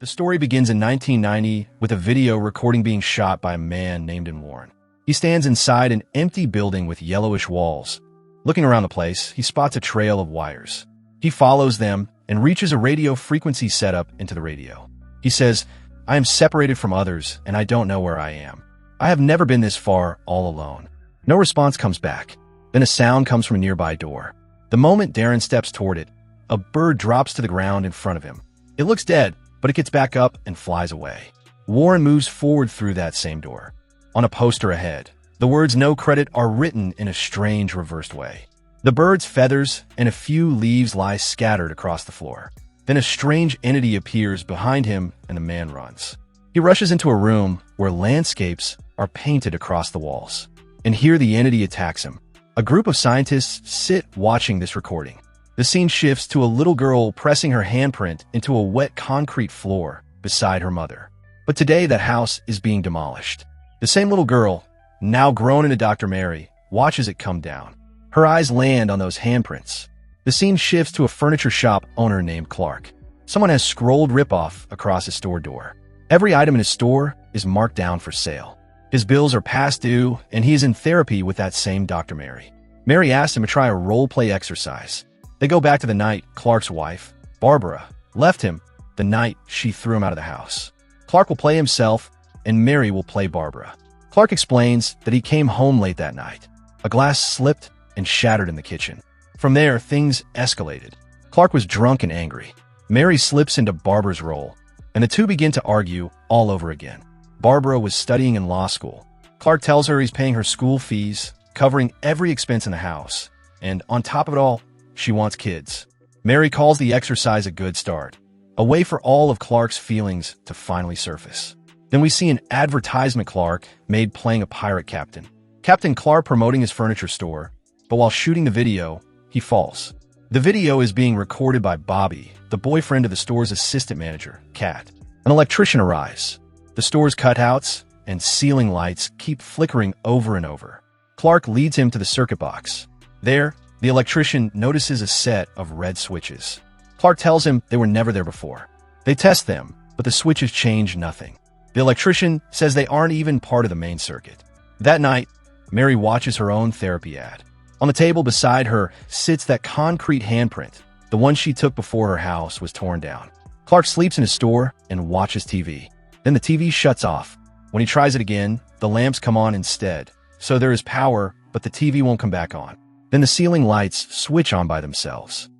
The story begins in 1990 with a video recording being shot by a man named Warren. He stands inside an empty building with yellowish walls. Looking around the place, he spots a trail of wires. He follows them and reaches a radio frequency setup into the radio. He says, "I am separated from others and I don't know where I am. I have never been this far all alone." No response comes back. Then a sound comes from a nearby door. The moment Darren steps toward it, a bird drops to the ground in front of him. It looks dead, but it gets back up and flies away. Warren moves forward through that same door. On a poster ahead, the words "no credit" are written in a strange reversed way. The bird's feathers and a few leaves lie scattered across the floor. Then a strange entity appears behind him and the man runs. He rushes into a room where landscapes are painted across the walls. And here the entity attacks him. A group of scientists sit watching this recording. The scene shifts to a little girl pressing her handprint into a wet concrete floor beside her mother. But today that house is being demolished. The same little girl, now grown into Dr. Mary, watches it come down. Her eyes land on those handprints. The scene shifts to a furniture shop owner named Clark. Someone has scrolled "ripoff" across his store door. Every item in his store is marked down for sale. His bills are past due, and he is in therapy with that same Dr. Mary. Mary asks him to try a role-play exercise. They go back to the night Clark's wife, Barbara, left him the night she threw him out of the house. Clark will play himself, and Mary will play Barbara. Clark explains that he came home late that night. A glass slipped and shattered in the kitchen. From there, things escalated. Clark was drunk and angry. Mary slips into Barbara's role, and the two begin to argue all over again. Barbara was studying in law school. Clark tells her he's paying her school fees, covering every expense in the house, and on top of it all, she wants kids. Mary calls the exercise a good start, a way for all of Clark's feelings to finally surface. Then we see an advertisement Clark made playing a pirate captain. Captain Clark promoting his furniture store, but while shooting the video, he falls. The video is being recorded by Bobby, the boyfriend of the store's assistant manager, Kat. An electrician arrives. The store's cutouts and ceiling lights keep flickering over and over. Clark leads him to the circuit box. There, the electrician notices a set of red switches. Clark tells him they were never there before. They test them, but the switches change nothing. The electrician says they aren't even part of the main circuit. That night, Mary watches her own therapy ad. On the table beside her sits that concrete handprint. The one she took before her house was torn down. Clark sleeps in his store and watches TV. Then the TV shuts off. When he tries it again, the lamps come on instead. So there is power, but the TV won't come back on. Then the ceiling lights switch on by themselves.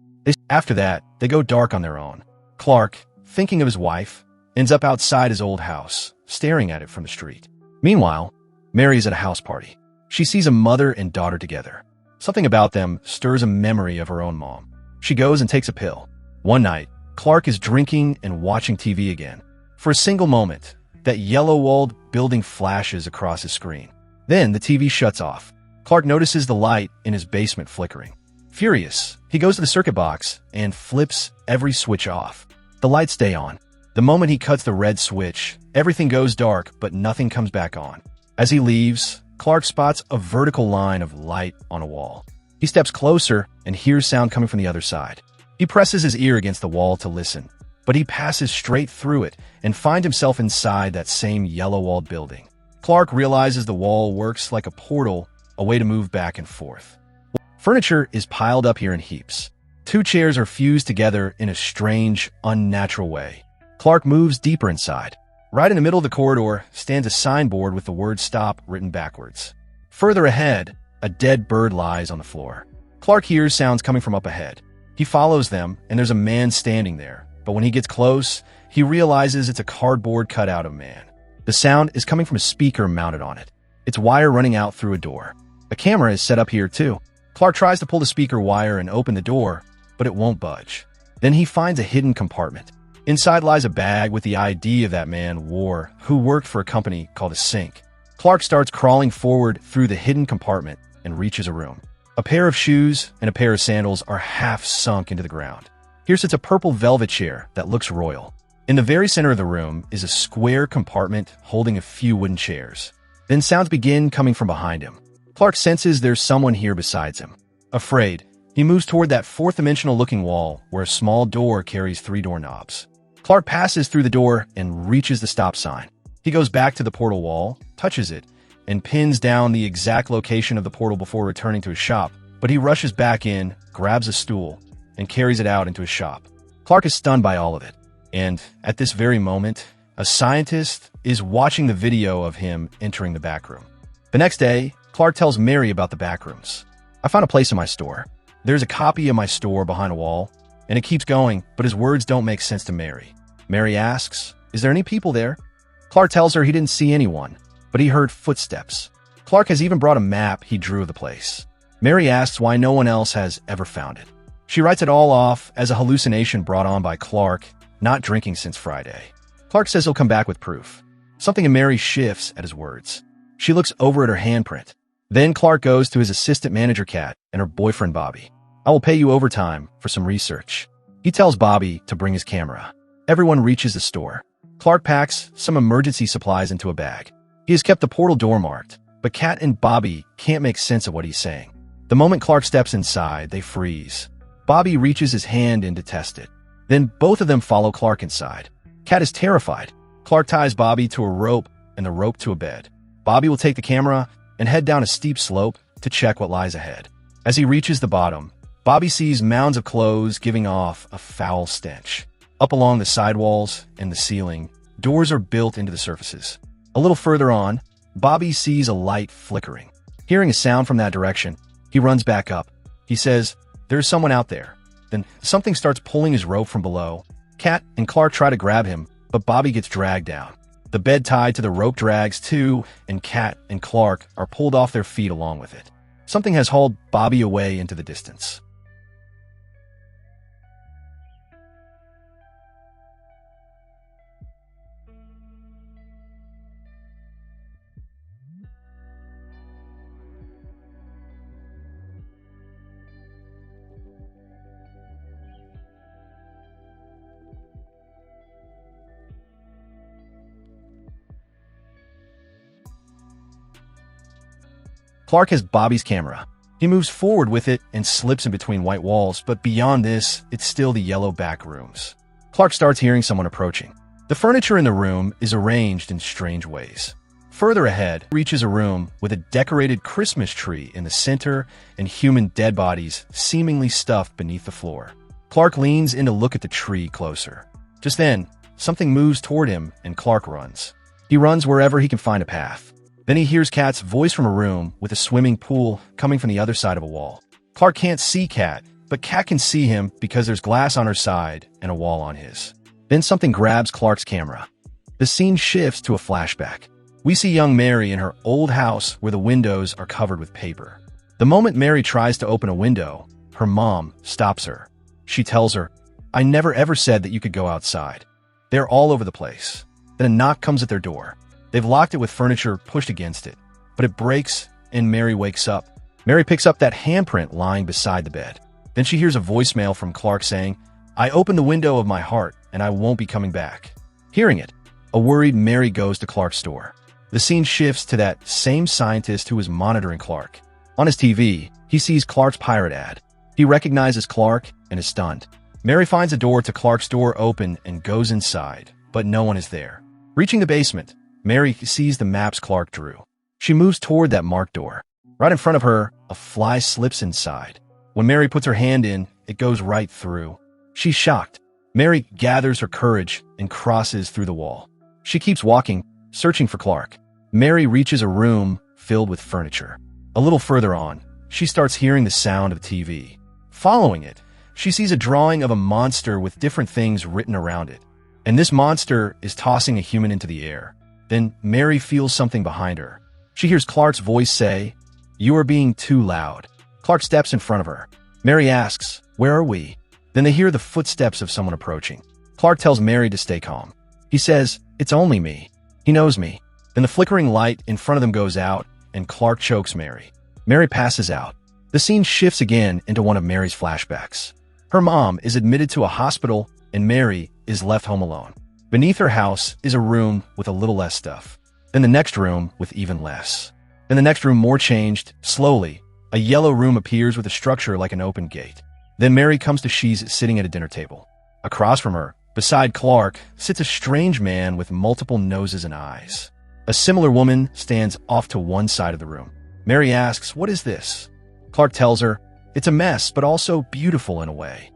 After that, they go dark on their own. Clark, thinking of his wife, ends up outside his old house, staring at it from the street. Meanwhile, Mary is at a house party. She sees a mother and daughter together. Something about them stirs a memory of her own mom. She goes and takes a pill. One night, Clark is drinking and watching TV again. For a single moment, that yellow-walled building flashes across his screen. Then the TV shuts off. Clark notices the light in his basement flickering. Furious, he goes to the circuit box and flips every switch off. The lights stay on. The moment he cuts the red switch, everything goes dark, but nothing comes back on. As he leaves, Clark spots a vertical line of light on a wall. He steps closer and hears sound coming from the other side. He presses his ear against the wall to listen, but he passes straight through it and finds himself inside that same yellow-walled building. Clark realizes the wall works like a portal, a way to move back and forth. Furniture is piled up here in heaps. Two chairs are fused together in a strange, unnatural way. Clark moves deeper inside. Right in the middle of the corridor stands a signboard with the word "stop" written backwards. Further ahead, a dead bird lies on the floor. Clark hears sounds coming from up ahead. He follows them, and there's a man standing there. But when he gets close, he realizes it's a cardboard cutout of a man. The sound is coming from a speaker mounted on it. It's wire running out through a door. A camera is set up here too. Clark tries to pull the speaker wire and open the door, but it won't budge. Then he finds a hidden compartment. Inside lies a bag with the ID of that man wore, who worked for a company called a Sync. Clark starts crawling forward through the hidden compartment and reaches a room. A pair of shoes and a pair of sandals are half sunk into the ground. Here sits a purple velvet chair that looks royal. In the very center of the room is a square compartment holding a few wooden chairs. Then sounds begin coming from behind him. Clark senses there's someone here besides him. Afraid, he moves toward that fourth-dimensional looking wall where a small door carries 3 doorknobs. Clark passes through the door and reaches the stop sign. He goes back to the portal wall, touches it, and pins down the exact location of the portal before returning to his shop. But he rushes back in, grabs a stool, and carries it out into his shop. Clark is stunned by all of it. And at this very moment, a scientist is watching the video of him entering the back room. The next day, Clark tells Mary about the back rooms. I found a place in my store. There's a copy of my store behind a wall, and it keeps going, but his words don't make sense to Mary. Mary asks, "Is there any people there?" Clark tells her he didn't see anyone, but he heard footsteps. Clark has even brought a map he drew of the place. Mary asks why no one else has ever found it. She writes it all off as a hallucination brought on by Clark not drinking since Friday. Clark says he'll come back with proof. Something in Mary shifts at his words. She looks over at her handprint. Then Clark goes to his assistant manager Kat and her boyfriend Bobby. "I will pay you overtime for some research." He tells Bobby to bring his camera. Everyone reaches the store. Clark packs some emergency supplies into a bag. He has kept the portal door marked, but Kat and Bobby can't make sense of what he's saying. The moment Clark steps inside, they freeze. Bobby reaches his hand in to test it. Then both of them follow Clark inside. Kat is terrified. Clark ties Bobby to a rope and the rope to a bed. Bobby will take the camera and head down a steep slope to check what lies ahead. As he reaches the bottom, Bobby sees mounds of clothes giving off a foul stench. Up along the sidewalls and the ceiling, doors are built into the surfaces. A little further on, Bobby sees a light flickering. Hearing a sound from that direction, he runs back up. He says, "There's someone out there." Then something starts pulling his rope from below. Kat and Clark try to grab him, but Bobby gets dragged down. The bed tied to the rope drags too, and Kat and Clark are pulled off their feet along with it. Something has hauled Bobby away into the distance. Clark has Bobby's camera. He moves forward with it and slips in between white walls, but beyond this, it's still the yellow back rooms. Clark starts hearing someone approaching. The furniture in the room is arranged in strange ways. Further ahead, he reaches a room with a decorated Christmas tree in the center and human dead bodies seemingly stuffed beneath the floor. Clark leans in to look at the tree closer. Just then, something moves toward him and Clark runs. He runs wherever he can find a path. Then he hears Kat's voice from a room with a swimming pool coming from the other side of a wall. Clark can't see Kat, but Kat can see him because there's glass on her side and a wall on his. Then something grabs Clark's camera. The scene shifts to a flashback. We see young Mary in her old house where the windows are covered with paper. The moment Mary tries to open a window, her mom stops her. She tells her, "I never ever said that you could go outside. They're all over the place." Then a knock comes at their door. They've locked it with furniture pushed against it, but it breaks and Mary wakes up. Mary picks up that handprint lying beside the bed. Then she hears a voicemail from Clark saying, "I opened the window of my heart and I won't be coming back." Hearing it, a worried Mary goes to Clark's store. The scene shifts to that same scientist who was monitoring Clark. On his TV, he sees Clark's pirate ad. He recognizes Clark and is stunned. Mary finds a door to Clark's store open and goes inside, but no one is there. Reaching the basement, Mary sees the maps Clark drew. She moves toward that marked door. Right in front of her, a fly slips inside. When Mary puts her hand in, it goes right through. She's shocked. Mary gathers her courage and crosses through the wall. She keeps walking, searching for Clark. Mary reaches a room filled with furniture. A little further on, she starts hearing the sound of TV. Following it, she sees a drawing of a monster with different things written around it. And this monster is tossing a human into the air. Then Mary feels something behind her. She hears Clark's voice say, "You are being too loud." Clark steps in front of her. Mary asks, "Where are we?" Then they hear the footsteps of someone approaching. Clark tells Mary to stay calm. He says, "It's only me. He knows me." Then the flickering light in front of them goes out, and Clark chokes Mary. Mary passes out. The scene shifts again into one of Mary's flashbacks. Her mom is admitted to a hospital, and Mary is left home alone. Beneath her house is a room with a little less stuff. Then the next room with even less. Then the next room more changed. Slowly, a yellow room appears with a structure like an open gate. Then Mary comes to she's sitting at a dinner table. Across from her, Beside Clark sits a strange man with multiple noses and eyes. A similar woman stands off to one side of the room. Mary asks, "What is this?" Clark tells her, "It's a mess, but also beautiful in a way."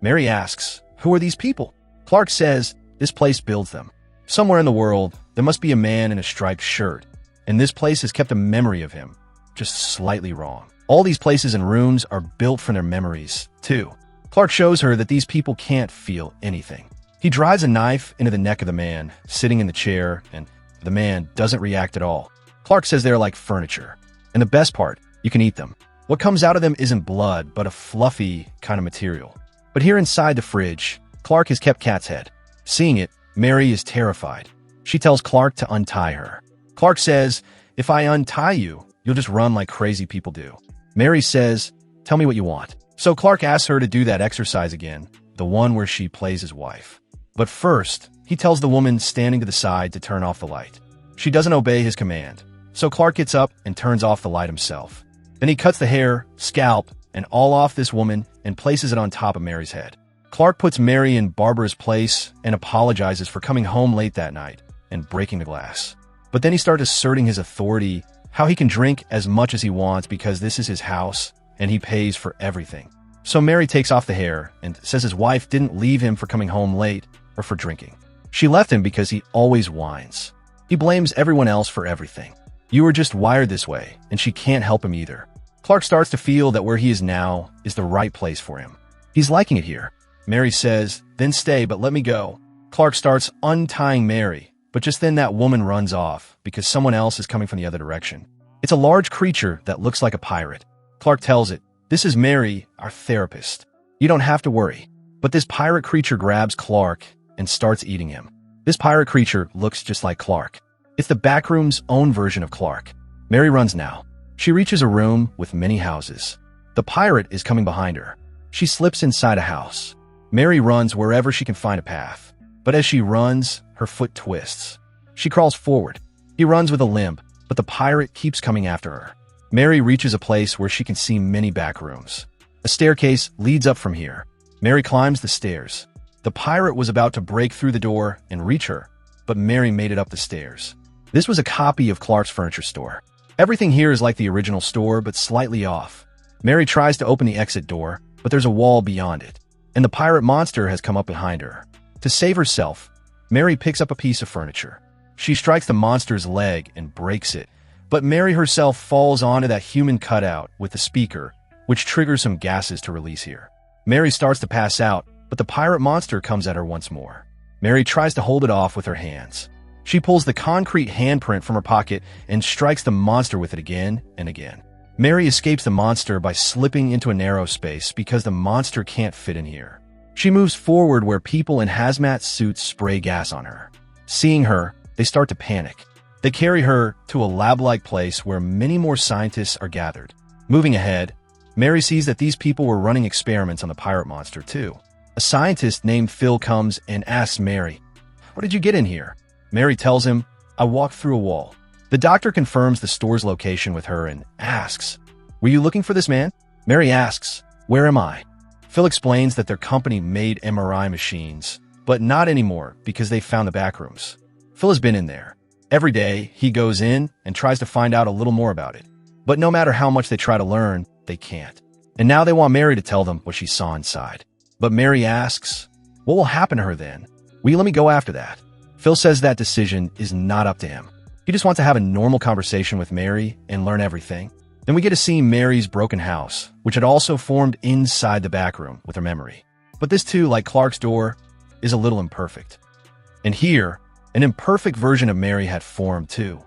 Mary asks, "Who are these people?" Clark says, "This place builds them. Somewhere in the world, there must be a man in a striped shirt, and this place has kept a memory of him, just slightly wrong. All these places and rooms are built from their memories, too." Clark shows her that these people can't feel anything. He drives a knife into the neck of the man, sitting in the chair, and the man doesn't react at all. Clark says they're like furniture. And the best part, you can eat them. What comes out of them isn't blood, but a fluffy kind of material. But here inside the fridge, Clark has kept Cat's head. Seeing it, Mary is terrified. She tells Clark to untie her. Clark says, "If I untie you, you'll just run like crazy people do." Mary says, "Tell me what you want." So Clark asks her to do that exercise again, the one where she plays his wife. But first, he tells the woman standing to the side to turn off the light. She doesn't obey his command, so Clark gets up and turns off the light himself. Then he cuts the hair, scalp, and all off this woman and places it on top of Mary's head. Clark puts Mary in Barbara's place and apologizes for coming home late that night and breaking the glass. But then he starts asserting his authority, how he can drink as much as he wants because this is his house and he pays for everything. So Mary takes off the hair and says his wife didn't leave him for coming home late or for drinking. She left him because he always whines. He blames everyone else for everything. You were just wired this way, and she can't help him either. Clark starts to feel that where he is now is the right place for him. He's liking it here. Mary says, "Then stay, but let me go." Clark starts untying Mary, but just then that woman runs off because someone else is coming from the other direction. It's a large creature that looks like a pirate. Clark tells it, "This is Mary, our therapist. You don't have to worry." But this pirate creature grabs Clark and starts eating him. This pirate creature looks just like Clark. It's the backroom's own version of Clark. Mary runs now. She reaches a room with many houses. The pirate is coming behind her. She slips inside a house. Mary runs wherever she can find a path. But as she runs, her foot twists. She crawls forward. He runs with a limp, but the pirate keeps coming after her. Mary reaches a place where she can see many back rooms. A staircase leads up from here. Mary climbs the stairs. The pirate was about to break through the door and reach her, but Mary made it up the stairs. This was a copy of Clark's furniture store. Everything here is like the original store, but slightly off. Mary tries to open the exit door, but there's a wall beyond it, and the pirate monster has come up behind her. To save herself, Mary picks up a piece of furniture. She strikes the monster's leg and breaks it, but Mary herself falls onto that human cutout with the speaker, which triggers some gases to release here. Mary starts to pass out, but the pirate monster comes at her once more. Mary tries to hold it off with her hands. She pulls the concrete handprint from her pocket and strikes the monster with it again and again. Mary escapes the monster by slipping into a narrow space because the monster can't fit in here. She moves forward where people in hazmat suits spray gas on her. Seeing her, they start to panic. They carry her to a lab-like place where many more scientists are gathered. Moving ahead, Mary sees that these people were running experiments on the pirate monster too. A scientist named Phil comes and asks Mary, "What did you get in here?" Mary tells him, "I walked through a wall." The doctor confirms the store's location with her and asks, "Were you looking for this man?" Mary asks, "Where am I?" Phil explains that their company made MRI machines, but not anymore because they found the back rooms. Phil has been in there. Every day, he goes in and tries to find out a little more about it. But no matter how much they try to learn, they can't. And now they want Mary to tell them what she saw inside. But Mary asks, "What will happen to her then? Will you let me go after that?" Phil says that decision is not up to him. He just wants to have a normal conversation with Mary and learn everything. Then we get to see Mary's broken house, which had also formed inside the back room with her memory. But this too, like Clark's door, is a little imperfect. And here, an imperfect version of Mary had formed too.